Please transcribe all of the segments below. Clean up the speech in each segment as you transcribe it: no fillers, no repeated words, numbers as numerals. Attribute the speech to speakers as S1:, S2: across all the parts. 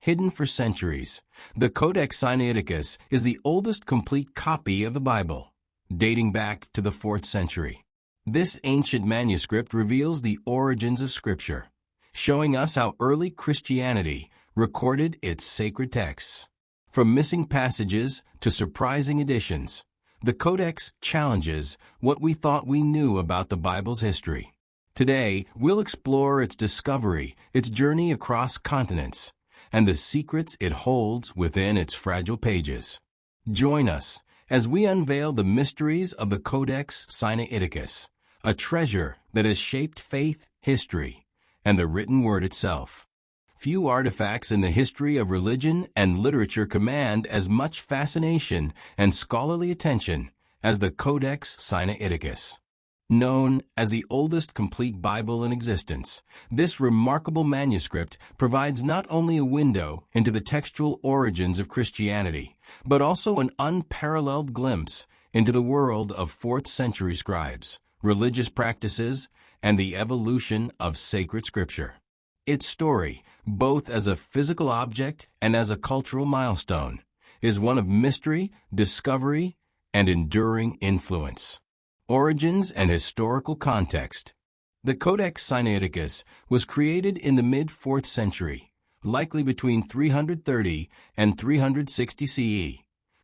S1: hidden for centuries. The Codex Sinaiticus is the oldest complete copy of the Bible, dating back to the 4th century. This ancient manuscript reveals the origins of Scripture, showing us how early Christianity recorded its sacred texts. From missing passages to surprising additions, the Codex challenges what we thought we knew about the Bible's history. Today, we'll explore its discovery, its journey across continents, and the secrets it holds within its fragile pages. Join us as we unveil the mysteries of the Codex Sinaiticus, a treasure that has shaped faith, history, and the written word itself. Few artifacts in the history of religion and literature command as much fascination and scholarly attention as the Codex Sinaiticus. Known as the oldest complete Bible in existence, this remarkable manuscript provides not only a window into the textual origins of Christianity, but also an unparalleled glimpse into the world of 4th century scribes, religious practices, and the evolution of sacred scripture. Its story, both as a physical object and as a cultural milestone, is one of mystery, discovery, and enduring influence. Origins and historical context. The Codex Sinaiticus was created in the mid-4th century, likely between 330 and 360 CE,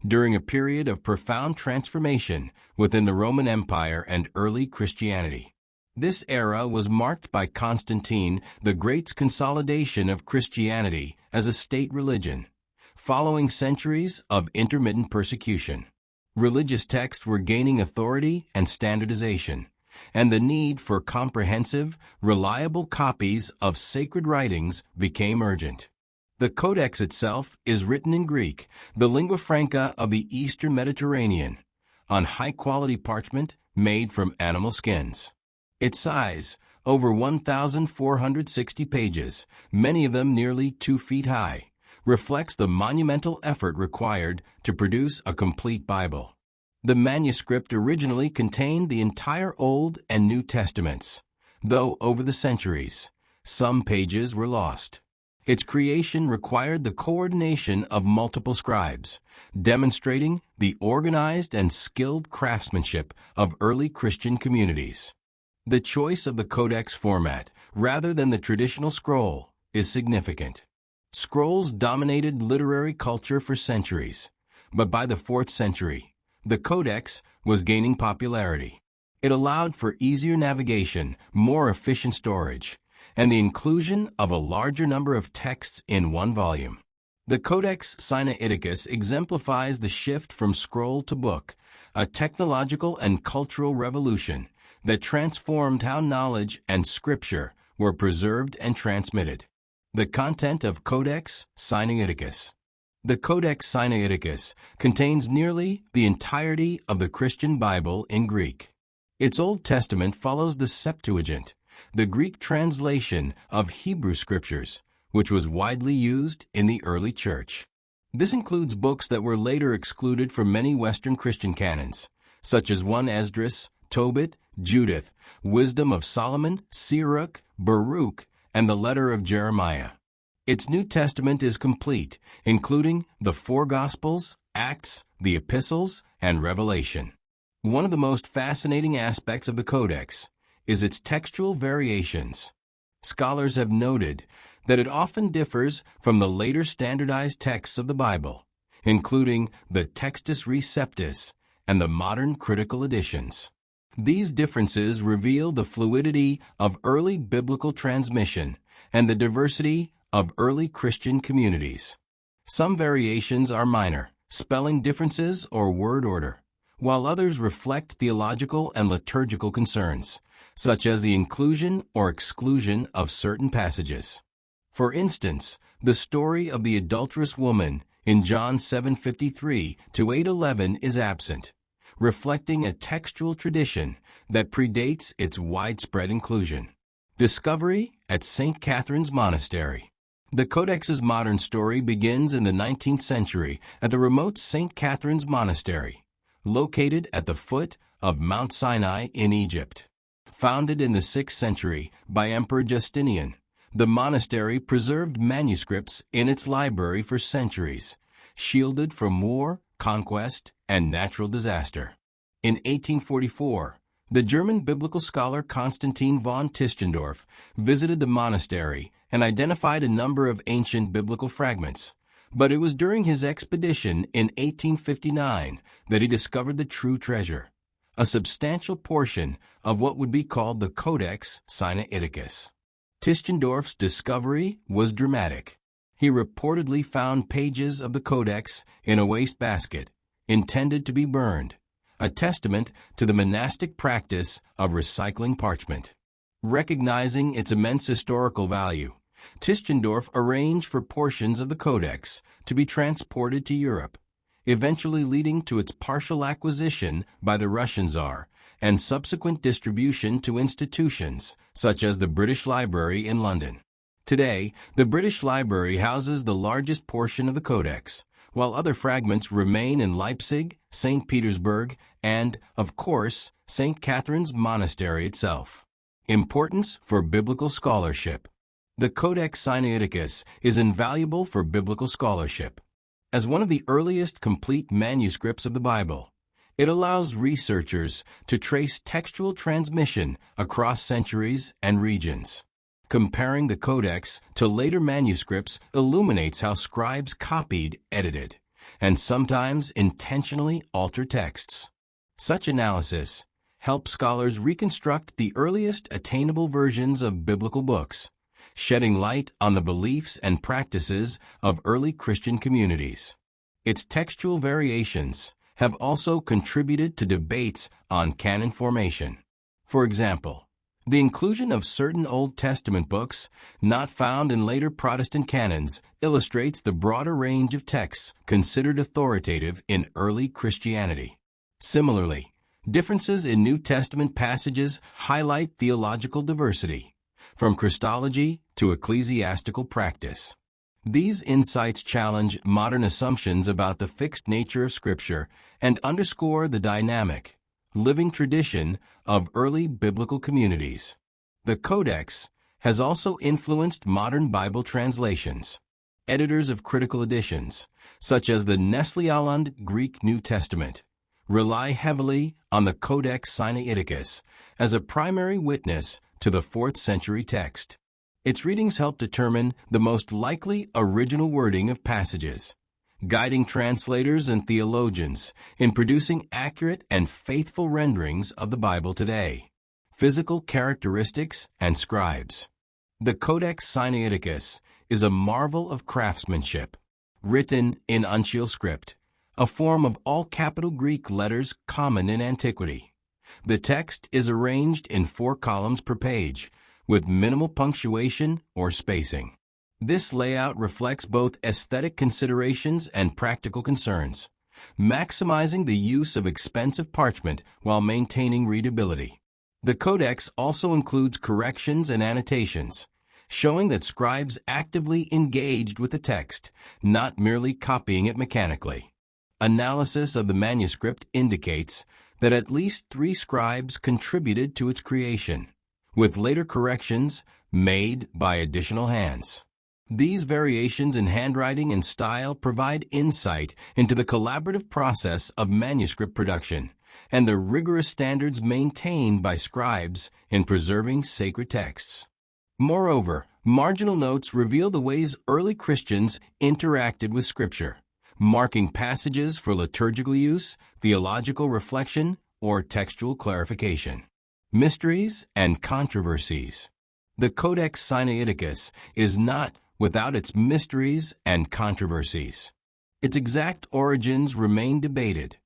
S1: during a period of profound transformation within the Roman Empire and early Christianity. This era was marked by Constantine the Great's consolidation of Christianity as a state religion, following centuries of intermittent persecution. Religious texts were gaining authority and standardization, and the need for comprehensive, reliable copies of sacred writings became urgent. The Codex itself is written in Greek, the lingua franca of the Eastern Mediterranean, on high-quality parchment made from animal skins. Its size, over 1,460 pages, many of them nearly 2 feet high, reflects the monumental effort required to produce a complete Bible. The manuscript originally contained the entire Old and New Testaments, though over the centuries, some pages were lost. Its creation required the coordination of multiple scribes, demonstrating the organized and skilled craftsmanship of early Christian communities. The choice of the Codex format, rather than the traditional scroll, is significant. Scrolls dominated literary culture for centuries, but by the 4th century, the Codex was gaining popularity. It allowed for easier navigation, more efficient storage, and the inclusion of a larger number of texts in one volume. The Codex Sinaiticus exemplifies the shift from scroll to book, a technological and cultural revolution that transformed how knowledge and scripture were preserved and transmitted. The content of Codex Sinaiticus. The Codex Sinaiticus contains nearly the entirety of the Christian Bible in Greek. Its Old Testament follows the Septuagint, the Greek translation of Hebrew scriptures, which was widely used in the early church. This includes books that were later excluded from many Western Christian canons, such as 1 Esdras, Tobit, Judith, Wisdom of Solomon, Sirach, Baruch, and the letter of Jeremiah. Its New Testament is complete, including the 4 Gospels, Acts, the Epistles, and Revelation. One of the most fascinating aspects of the Codex is its textual variations. Scholars have noted that it often differs from the later standardized texts of the Bible, including the Textus Receptus and the modern critical editions. These differences reveal the fluidity of early biblical transmission and the diversity of early Christian communities. Some variations are minor, spelling differences or word order, while others reflect theological and liturgical concerns, such as the inclusion or exclusion of certain passages. For instance, the story of the adulterous woman in John 7:53 to 8:11 is absent, reflecting a textual tradition that predates its widespread inclusion. Discovery at St. Catherine's Monastery. The Codex's modern story begins in the 19th century at the remote St. Catherine's Monastery, located at the foot of Mount Sinai in Egypt. Founded in the 6th century by Emperor Justinian, The monastery preserved manuscripts in its library for centuries, shielded from war, conquest, and natural disaster. In 1844, the German biblical scholar Constantine von Tischendorf visited the monastery and identified a number of ancient biblical fragments. But it was during his expedition in 1859 that he discovered the true treasure, a substantial portion of what would be called the Codex Sinaiticus. Tischendorf's discovery was dramatic. He reportedly found pages of the Codex in a wastebasket, intended to be burned, a testament to the monastic practice of recycling parchment. Recognizing its immense historical value, Tischendorf arranged for portions of the Codex to be transported to Europe, eventually leading to its partial acquisition by the Russian Tsar and subsequent distribution to institutions such as the British Library in London. Today, the British Library houses the largest portion of the Codex, while other fragments remain in Leipzig, St. Petersburg, and, of course, St. Catherine's Monastery itself. Importance for biblical scholarship. The Codex Sinaiticus is invaluable for biblical scholarship. As one of the earliest complete manuscripts of the Bible, it allows researchers to trace textual transmission across centuries and regions. Comparing the Codex to later manuscripts illuminates how scribes copied, edited, and sometimes intentionally altered texts. Such analysis helps scholars reconstruct the earliest attainable versions of biblical books, shedding light on the beliefs and practices of early Christian communities. Its textual variations have also contributed to debates on canon formation. For example, the inclusion of certain Old Testament books not found in later Protestant canons illustrates the broader range of texts considered authoritative in early Christianity. Similarly, differences in New Testament passages highlight theological diversity, from Christology to ecclesiastical practice. These insights challenge modern assumptions about the fixed nature of Scripture and underscore the dynamic, living tradition of early biblical communities. The Codex has also influenced modern Bible translations. Editors of critical editions, such as the Nestle-Aland Greek New Testament, rely heavily on the Codex Sinaiticus as a primary witness to the 4th century text. Its readings help determine the most likely original wording of passages, guiding translators and theologians in producing accurate and faithful renderings of the Bible today. Physical characteristics and scribes. The Codex Sinaiticus is a marvel of craftsmanship. Written in uncial script, a form of all capital Greek letters common in antiquity. The text is arranged in 4 columns per page, with minimal punctuation or spacing. This layout reflects both aesthetic considerations and practical concerns, maximizing the use of expensive parchment while maintaining readability. The Codex also includes corrections and annotations, showing that scribes actively engaged with the text, not merely copying it mechanically. Analysis of the manuscript indicates that at least 3 scribes contributed to its creation, with later corrections made by additional hands. These variations in handwriting and style provide insight into the collaborative process of manuscript production and the rigorous standards maintained by scribes in preserving sacred texts. Moreover, marginal notes reveal the ways early Christians interacted with Scripture, marking passages for liturgical use, theological reflection, or textual clarification. Mysteries and controversies. The Codex Sinaiticus is not without its mysteries and controversies. Its exact origins remain debated.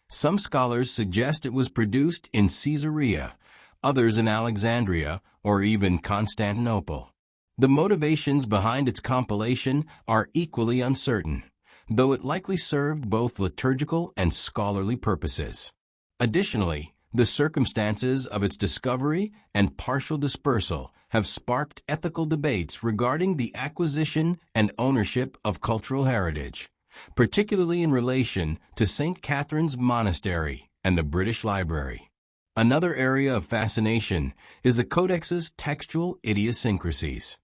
S1: Some scholars suggest it was produced in Caesarea, others in Alexandria, or even Constantinople. The motivations behind its compilation are equally uncertain, though it likely served both liturgical and scholarly purposes. Additionally, the circumstances of its discovery and partial dispersal have sparked ethical debates regarding the acquisition and ownership of cultural heritage, particularly in relation to St. Catherine's Monastery and the British Library. Another area of fascination is the Codex's textual idiosyncrasies.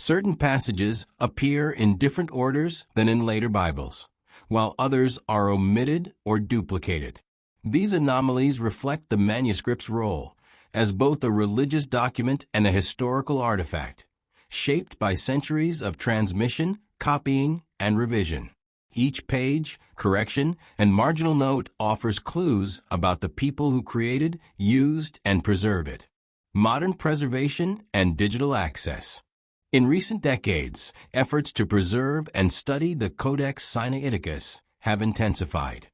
S1: Certain passages appear in different orders than in later Bibles, while others are omitted or duplicated. These anomalies reflect the manuscript's role as both a religious document and a historical artifact, shaped by centuries of transmission, copying, and revision. Each page, correction, and marginal note offers clues about the people who created, used, and preserved it. Modern preservation and digital access. In recent decades, efforts to preserve and study the Codex Sinaiticus have intensified.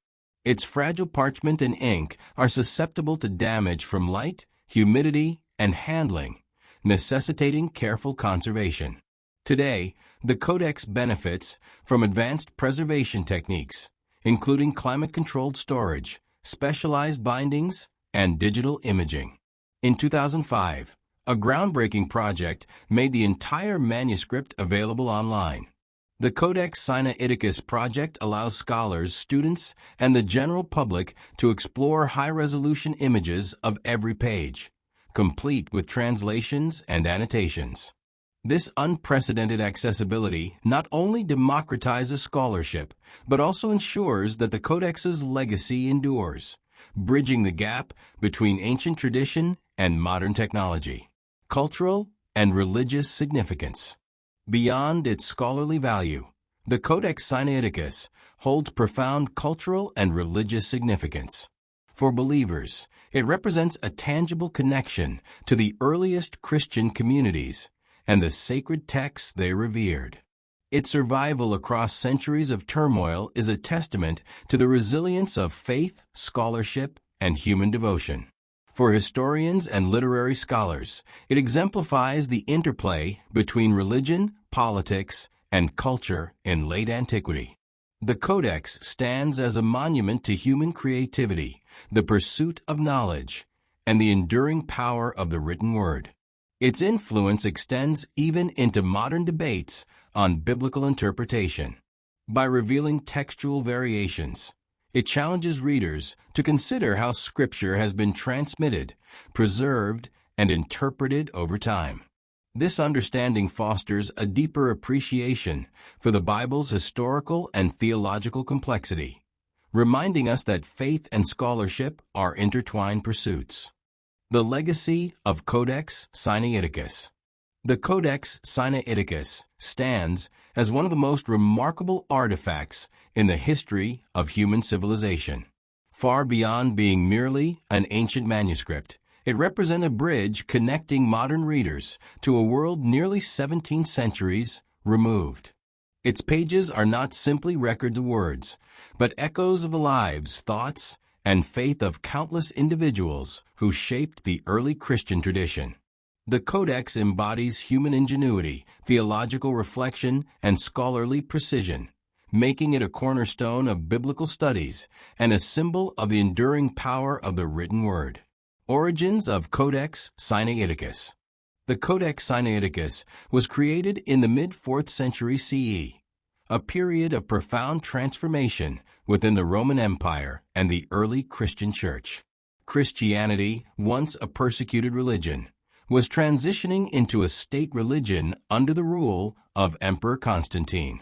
S1: Its fragile parchment and ink are susceptible to damage from light, humidity, and handling, necessitating careful conservation. Today, the Codex benefits from advanced preservation techniques, including climate-controlled storage, specialized bindings, and digital imaging. In 2005, a groundbreaking project made the entire manuscript available online. The Codex Sinaiticus project allows scholars, students, and the general public to explore high-resolution images of every page, complete with translations and annotations. This unprecedented accessibility not only democratizes scholarship, but also ensures that the Codex's legacy endures, bridging the gap between ancient tradition and modern technology. Cultural and religious significance. Beyond its scholarly value, the Codex Sinaiticus holds profound cultural and religious significance. For believers, it represents a tangible connection to the earliest Christian communities and the sacred texts they revered. Its survival across centuries of turmoil is a testament to the resilience of faith, scholarship, and human devotion. For historians and literary scholars, it exemplifies the interplay between religion, politics, and culture in late antiquity. The Codex stands as a monument to human creativity, the pursuit of knowledge, and the enduring power of the written word. Its influence extends even into modern debates on biblical interpretation. By revealing textual variations, it challenges readers to consider how Scripture has been transmitted, preserved, and interpreted over time. This understanding fosters a deeper appreciation for the Bible's historical and theological complexity, reminding us that faith and scholarship are intertwined pursuits. The legacy of Codex Sinaiticus. The Codex Sinaiticus stands as one of the most remarkable artifacts in the history of human civilization. Far beyond being merely an ancient manuscript, it represents a bridge connecting modern readers to a world nearly 17 centuries removed. Its pages are not simply records of words, but echoes of the lives, thoughts, and faith of countless individuals who shaped the early Christian tradition. The Codex embodies human ingenuity, theological reflection, and scholarly precision, making it a cornerstone of biblical studies and a symbol of the enduring power of the written word. Origins of Codex Sinaiticus. The Codex Sinaiticus was created in the mid-4th century CE, a period of profound transformation within the Roman Empire and the early Christian Church. Christianity, once a persecuted religion, was transitioning into a state religion under the rule of Emperor Constantine.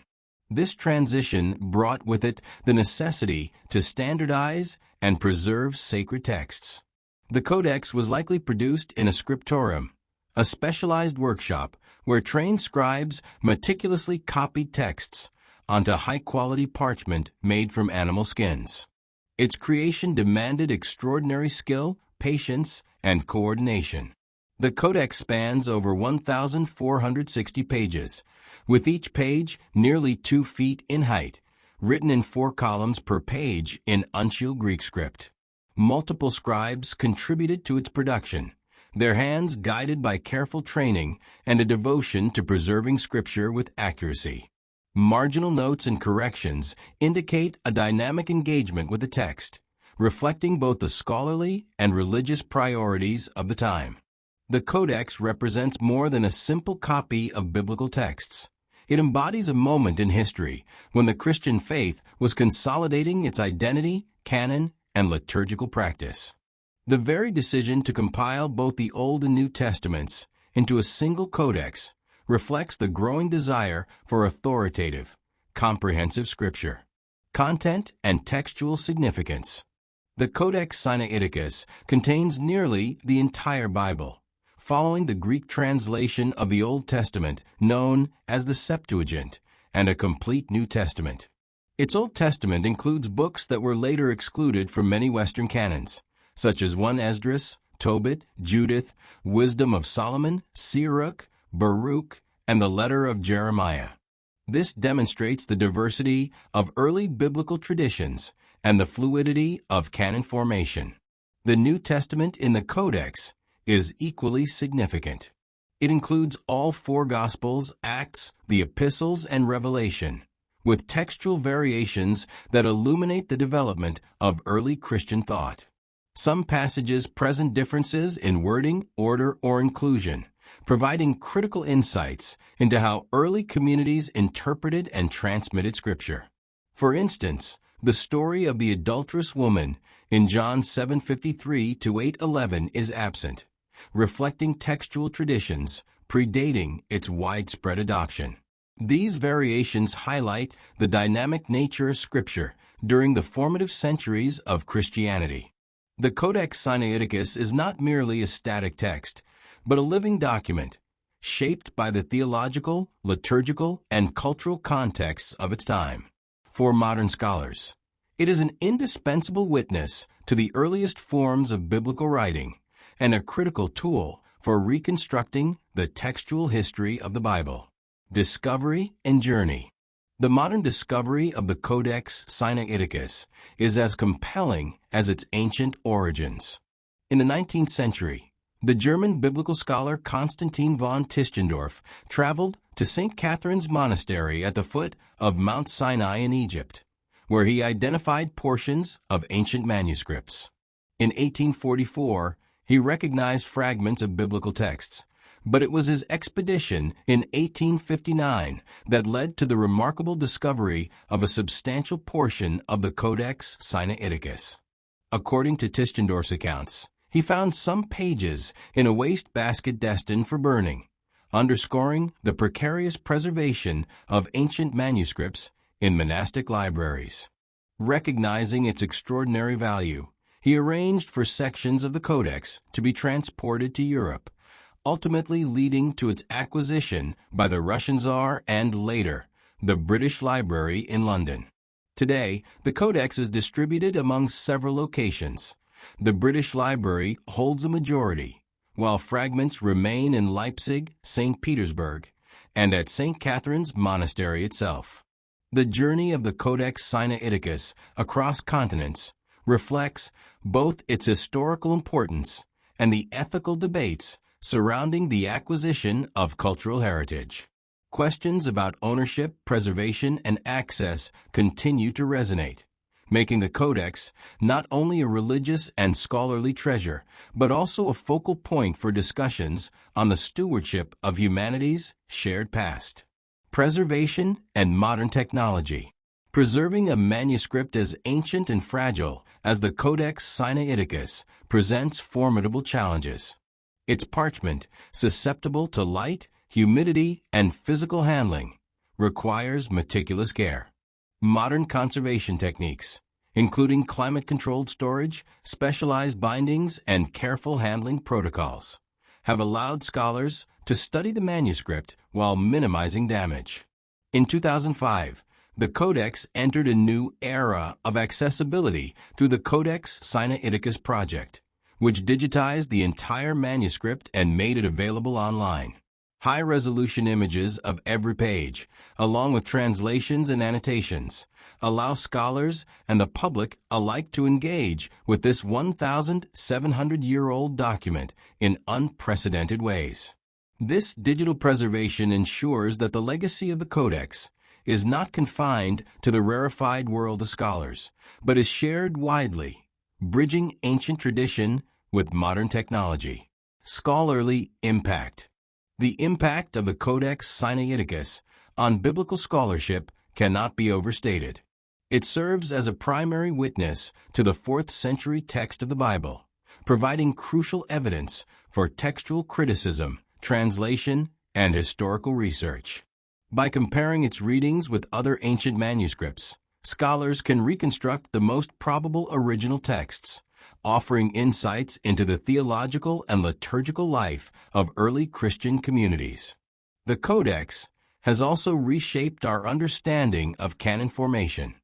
S1: This transition brought with it the necessity to standardize and preserve sacred texts. The Codex was likely produced in a scriptorium, a specialized workshop where trained scribes meticulously copied texts onto high-quality parchment made from animal skins. Its creation demanded extraordinary skill, patience, and coordination. The Codex spans over 1,460 pages, with each page nearly 2 feet in height, written in 4 columns per page in uncial Greek script. Multiple scribes contributed to its production, their hands guided by careful training and a devotion to preserving Scripture with accuracy. Marginal notes and corrections indicate a dynamic engagement with the text, reflecting both the scholarly and religious priorities of the time. The Codex represents more than a simple copy of biblical texts. It embodies a moment in history when the Christian faith was consolidating its identity, canon, and liturgical practice. The very decision to compile both the Old and New Testaments into a single codex reflects the growing desire for authoritative, comprehensive scripture. Content and textual significance. The Codex Sinaiticus contains nearly the entire Bible, following the Greek translation of the Old Testament known as the Septuagint, and a complete New Testament. Its Old Testament includes books that were later excluded from many Western canons, such as 1 Esdras, Tobit, Judith, Wisdom of Solomon, Sirach, Baruch, and the Letter of Jeremiah. This demonstrates the diversity of early biblical traditions and the fluidity of canon formation. The New Testament in the Codex is equally significant. It includes all 4 Gospels, Acts, the Epistles, and Revelation, with textual variations that illuminate the development of early Christian thought. Some passages present differences in wording, order, or inclusion, providing critical insights into how early communities interpreted and transmitted Scripture. For instance, the story of the adulterous woman in John 7:53 to 8:11 is absent, reflecting textual traditions predating its widespread adoption. These variations highlight the dynamic nature of Scripture during the formative centuries of Christianity. The Codex Sinaiticus is not merely a static text, but a living document, shaped by the theological, liturgical, and cultural contexts of its time. For modern scholars, it is an indispensable witness to the earliest forms of biblical writing and a critical tool for reconstructing the textual history of the Bible. Discovery and journey. The modern discovery of the Codex Sinaiticus is as compelling as its ancient origins. In the 19th century, the German biblical scholar Constantine von Tischendorf traveled to St. Catherine's Monastery at the foot of Mount Sinai in Egypt, where he identified portions of ancient manuscripts. In 1844, he recognized fragments of biblical texts, but it was his expedition in 1859 that led to the remarkable discovery of a substantial portion of the Codex Sinaiticus. According to Tischendorf's accounts, he found some pages in a wastebasket destined for burning, underscoring the precarious preservation of ancient manuscripts in monastic libraries. Recognizing its extraordinary value, he arranged for sections of the Codex to be transported to Europe, ultimately leading to its acquisition by the Russian Tsar and later, the British Library in London. Today, the Codex is distributed among several locations. The British Library holds a majority, while fragments remain in Leipzig, St. Petersburg, and at St. Catherine's Monastery itself. The journey of the Codex Sinaiticus across continents reflects both its historical importance and the ethical debates surrounding the acquisition of cultural heritage. Questions about ownership, preservation, and access continue to resonate, making the Codex not only a religious and scholarly treasure, but also a focal point for discussions on the stewardship of humanity's shared past. Preservation and modern technology. Preserving a manuscript as ancient and fragile as the Codex Sinaiticus presents formidable challenges. Its parchment, susceptible to light, humidity, and physical handling, requires meticulous care. Modern conservation techniques, including climate-controlled storage, specialized bindings, and careful handling protocols, have allowed scholars to study the manuscript while minimizing damage. In 2005, the Codex entered a new era of accessibility through the Codex Sinaiticus project, which digitized the entire manuscript and made it available online. High-resolution images of every page, along with translations and annotations, allow scholars and the public alike to engage with this 1,700-year-old document in unprecedented ways. This digital preservation ensures that the legacy of the Codex is not confined to the rarefied world of scholars, but is shared widely, bridging ancient tradition with modern technology. Scholarly impact. The impact of the Codex Sinaiticus on biblical scholarship cannot be overstated. It serves as a primary witness to the 4th century text of the Bible, providing crucial evidence for textual criticism, translation, and historical research. By comparing its readings with other ancient manuscripts, scholars can reconstruct the most probable original texts, offering insights into the theological and liturgical life of early Christian communities. The Codex has also reshaped our understanding of canon formation.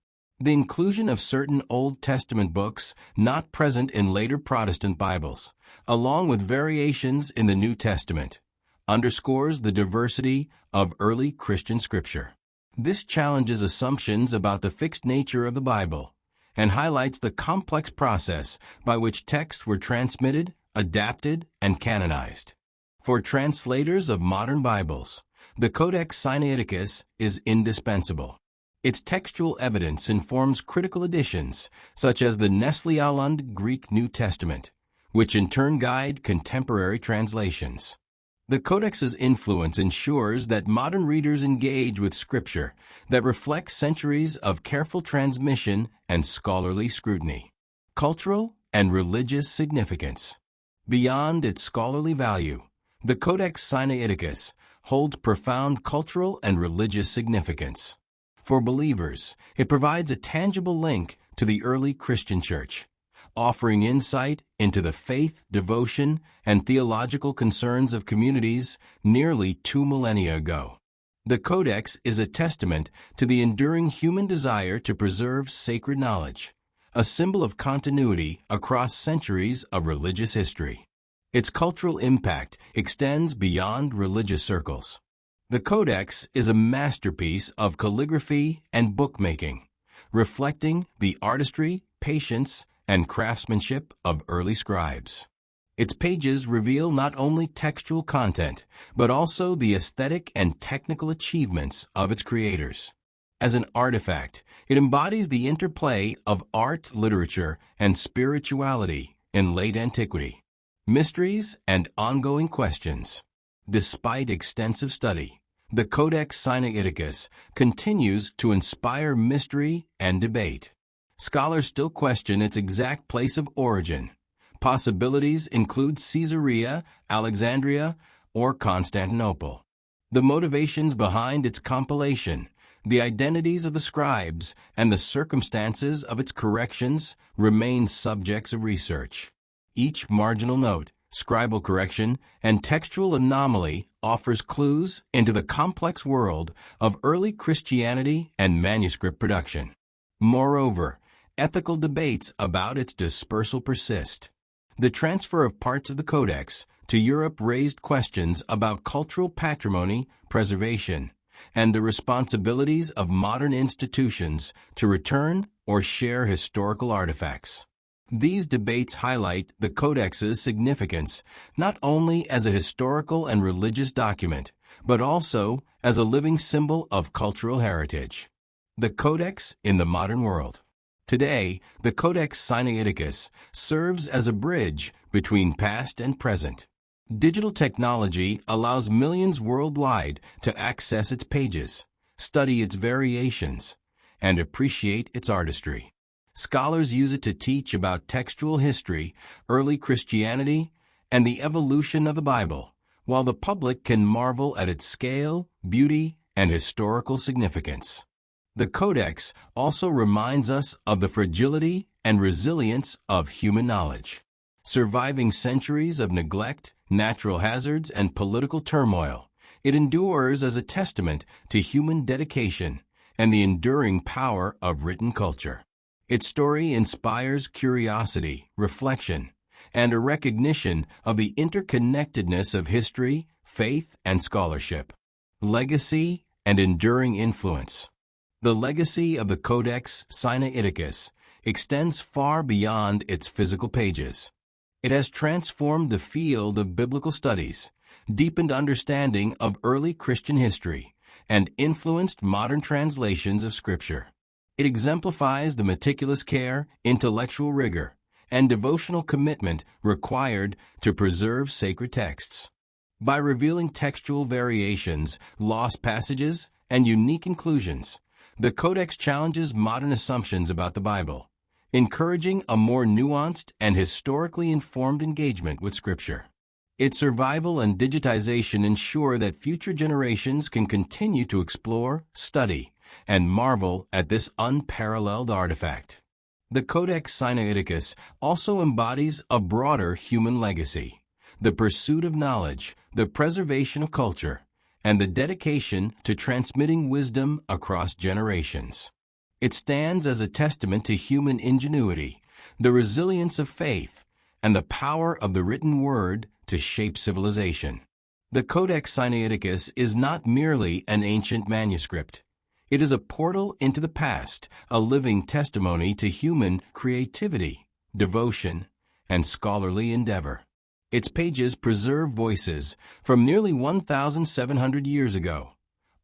S1: The inclusion of certain Old Testament books not present in later Protestant Bibles, along with variations in the New Testament, underscores the diversity of early Christian scripture. This challenges assumptions about the fixed nature of the Bible and highlights the complex process by which texts were transmitted, adapted, and canonized. For translators of modern Bibles, the Codex Sinaiticus is indispensable. Its textual evidence informs critical editions, such as the Nestle-Aland Greek New Testament, which in turn guide contemporary translations. The Codex's influence ensures that modern readers engage with Scripture that reflects centuries of careful transmission and scholarly scrutiny. Cultural and religious significance. Beyond its scholarly value, the Codex Sinaiticus holds profound cultural and religious significance. For believers, it provides a tangible link to the early Christian Church, offering insight into the faith, devotion, and theological concerns of communities nearly 2 millennia ago. The Codex is a testament to the enduring human desire to preserve sacred knowledge, a symbol of continuity across centuries of religious history. Its cultural impact extends beyond religious circles. The Codex is a masterpiece of calligraphy and bookmaking, reflecting the artistry, patience, and craftsmanship of early scribes. Its pages reveal not only textual content, but also the aesthetic and technical achievements of its creators. As an artifact, it embodies the interplay of art, literature, and spirituality in late antiquity, mysteries and ongoing questions. Despite extensive study, the Codex Sinaiticus continues to inspire mystery and debate. Scholars still question its exact place of origin. Possibilities include Caesarea, Alexandria, or Constantinople. The motivations behind its compilation, the identities of the scribes, and the circumstances of its corrections remain subjects of research. Each marginal note, scribal correction, and textual anomaly offers clues into the complex world of early Christianity and manuscript production. Moreover, ethical debates about its dispersal persist. The transfer of parts of the Codex to Europe raised questions about cultural patrimony, preservation, and the responsibilities of modern institutions to return or share historical artifacts. These debates highlight the Codex's significance not only as a historical and religious document, but also as a living symbol of cultural heritage. The Codex in the modern world. Today, the Codex Sinaiticus serves as a bridge between past and present. Digital technology allows millions worldwide to access its pages, study its variations, and appreciate its artistry. Scholars use it to teach about textual history, early Christianity, and the evolution of the Bible, while the public can marvel at its scale, beauty, and historical significance. The Codex also reminds us of the fragility and resilience of human knowledge. Surviving centuries of neglect, natural hazards, and political turmoil, it endures as a testament to human dedication and the enduring power of written culture. Its story inspires curiosity, reflection, and a recognition of the interconnectedness of history, faith, and scholarship. Legacy and enduring influence. The legacy of the Codex Sinaiticus extends far beyond its physical pages. It has transformed the field of biblical studies, deepened understanding of early Christian history, and influenced modern translations of Scripture. It exemplifies the meticulous care, intellectual rigor, and devotional commitment required to preserve sacred texts. By revealing textual variations, lost passages, and unique inclusions, the Codex challenges modern assumptions about the Bible, encouraging a more nuanced and historically informed engagement with Scripture. Its survival and digitization ensure that future generations can continue to explore, study, and marvel at this unparalleled artifact. The Codex Sinaiticus also embodies a broader human legacy: the pursuit of knowledge, the preservation of culture, and the dedication to transmitting wisdom across generations. It stands as a testament to human ingenuity, the resilience of faith, and the power of the written word to shape civilization. The Codex Sinaiticus is not merely an ancient manuscript. It is a portal into the past, a living testimony to human creativity, devotion, and scholarly endeavor. Its pages preserve voices from nearly 1,700 years ago,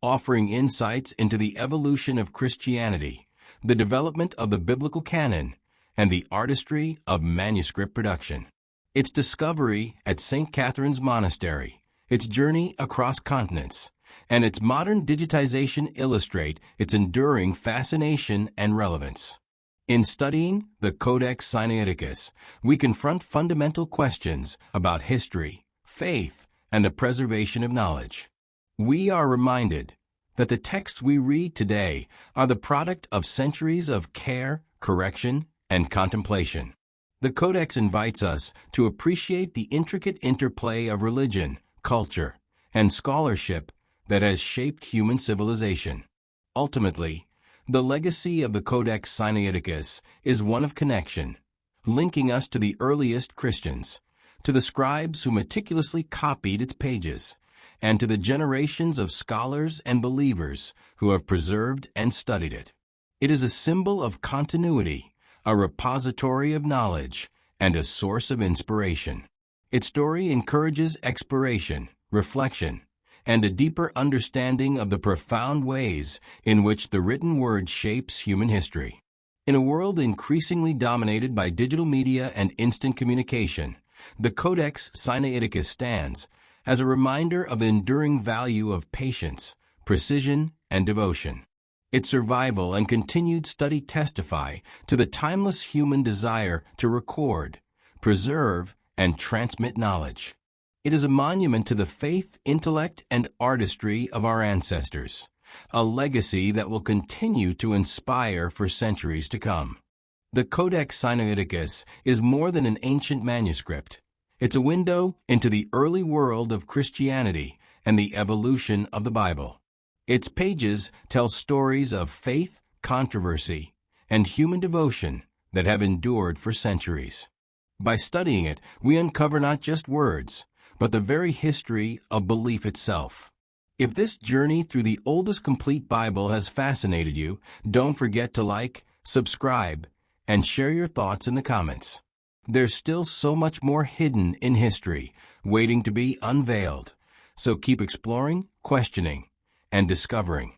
S1: offering insights into the evolution of Christianity, the development of the biblical canon, and the artistry of manuscript production. Its discovery at St. Catherine's Monastery, its journey across continents, and its modern digitization illustrate its enduring fascination and relevance. In studying the Codex Sinaiticus, we confront fundamental questions about history, faith, and the preservation of knowledge. We are reminded that the texts we read today are the product of centuries of care, correction, and contemplation. The Codex invites us to appreciate the intricate interplay of religion, culture, and scholarship that has shaped human civilization. Ultimately, the legacy of the Codex Sinaiticus is one of connection, linking us to the earliest Christians, to the scribes who meticulously copied its pages, and to the generations of scholars and believers who have preserved and studied it. It is a symbol of continuity, a repository of knowledge, and a source of inspiration. Its story encourages exploration, reflection, and a deeper understanding of the profound ways in which the written word shapes human history. In a world increasingly dominated by digital media and instant communication, the Codex Sinaiticus stands as a reminder of the enduring value of patience, precision, and devotion. Its survival and continued study testify to the timeless human desire to record, preserve, and transmit knowledge. It is a monument to the faith, intellect, and artistry of our ancestors, a legacy that will continue to inspire for centuries to come. The Codex Sinaiticus is more than an ancient manuscript. It's a window into the early world of Christianity and the evolution of the Bible. Its pages tell stories of faith, controversy, and human devotion that have endured for centuries. By studying it, we uncover not just words, but the very history of belief itself. If this journey through the oldest complete Bible has fascinated you, don't forget to like, subscribe, and share your thoughts in the comments. There's still so much more hidden in history, waiting to be unveiled. So keep exploring, questioning, and discovering.